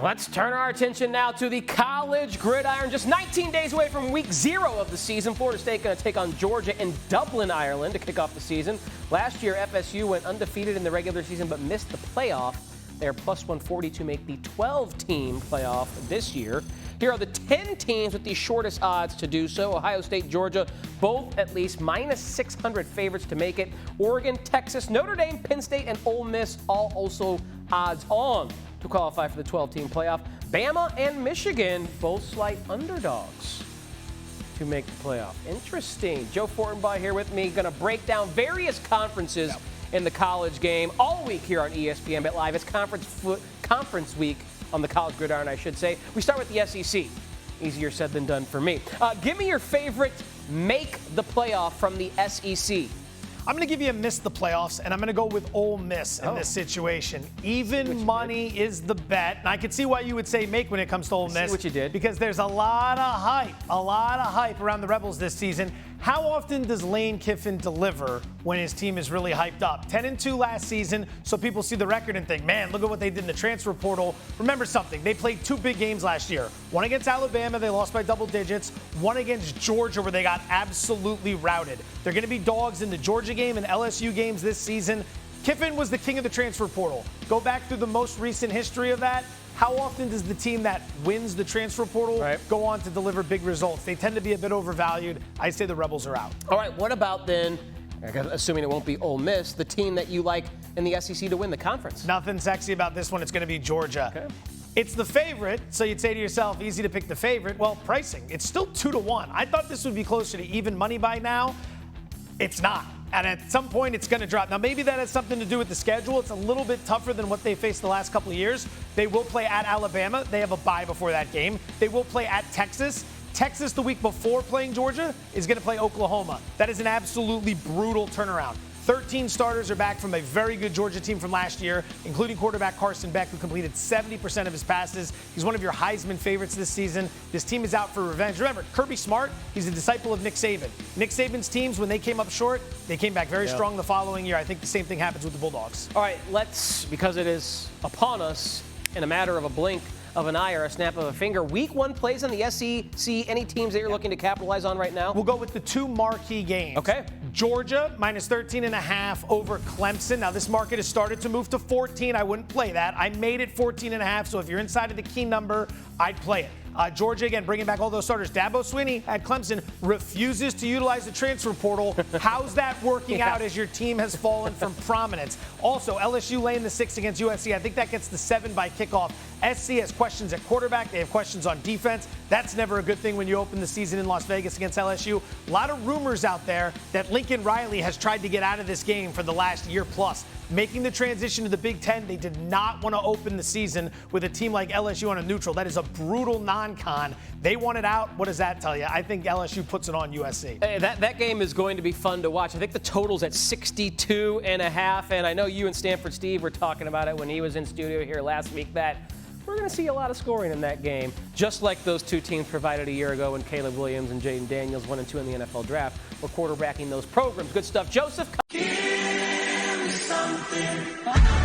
Let's turn our attention now to the college gridiron. Just 19 days away from week 0 of the season. Florida State going to take on Georgia in Dublin, Ireland to kick off the season. Last year, FSU went undefeated in the regular season but missed the playoff. They're plus 140 to make the 12-team playoff this year. Here are the 10 teams with the shortest odds to do so. Ohio State, Georgia, both at least minus 600 favorites to make it. Oregon, Texas, Notre Dame, Penn State, and Ole Miss all also odds on to qualify for the 12-team playoff. Bama and Michigan, both slight underdogs to make the playoff. Interesting. Joe Fortenbaugh here with me, going to break down various conferences in the college game all week here on ESPN BET Live. It's conference week on the college gridiron, I should say. We start with the SEC. Easier said than done for me. Give me your favorite make the playoff from the SEC. I'm going to give you a miss the playoffs, and I'm going to go with Ole Miss in this situation. Even money is the bet. And I can see why you would say make when it comes to Ole Miss. See what you did. Because there's a lot of hype around the Rebels this season. How often does Lane Kiffin deliver when his team is really hyped up? 10-2 last season, so people see the record and think, man, look at what they did in the transfer portal. Remember something, they played 2 big games last year. One against Alabama, they lost by double digits. One against Georgia, where they got absolutely routed. They're going to be dogs in the Georgia game and LSU games this season. Kiffin was the king of the transfer portal. Go back through the most recent history of that. How often does the team that wins the transfer portal go on to deliver big results? They tend to be a bit overvalued. I say the Rebels are out. All right, what about then, assuming it won't be Ole Miss, the team that you like in the SEC to win the conference? Nothing sexy about this one. It's going to be Georgia. Okay. It's the favorite, so you'd say to yourself, easy to pick the favorite. Well, pricing, it's still 2-1. I thought this would be closer to even money by now. It's not. And at some point, it's going to drop. Now, maybe that has something to do with the schedule. It's a little bit tougher than what they faced the last couple of years. They will play at Alabama. They have a bye before that game. They will play at Texas. Texas, the week before playing Georgia, is going to play Oklahoma. That is an absolutely brutal turnaround. 13 starters are back from a very good Georgia team from last year, including quarterback Carson Beck, who completed 70% of his passes. He's one of your Heisman favorites this season. This team is out for revenge. Remember, Kirby Smart, he's a disciple of Nick Saban. Nick Saban's teams, when they came up short, they came back very strong the following year. I think the same thing happens with the Bulldogs. All right, because it is upon us in a matter of a blink of an eye or a snap of a finger. Week 1 plays in the SEC. Any teams that you're looking to capitalize on right now? We'll go with the 2 marquee games. Okay. Georgia, minus 13.5 over Clemson. Now, this market has started to move to 14. I wouldn't play that. I made it 14.5, so if you're inside of the key number, I'd play it. Georgia, again, bringing back all those starters. Dabo Swinney at Clemson refuses to utilize the transfer portal. How's that working out as your team has fallen from prominence? Also, LSU laying the 6 against USC. I think that gets the 7 by kickoff. SC has questions at quarterback. They have questions on defense. That's never a good thing when you open the season in Las Vegas against LSU. A lot of rumors out there that Lincoln Riley has tried to get out of this game for the last year plus. Making the transition to the Big Ten, they did not want to open the season with a team like LSU on a neutral. That is a brutal non-con. They want it out. What does that tell you? I think LSU puts it on USC. Hey, that game is going to be fun to watch. I think the total's at 62.5, and I know you and Stanford Steve were talking about it when he was in studio here last week, that we're going to see a lot of scoring in that game, just like those 2 teams provided a year ago when Caleb Williams and Jaden Daniels 1 and 2 in the NFL draft were quarterbacking those programs. Good stuff. Joseph. Give me something.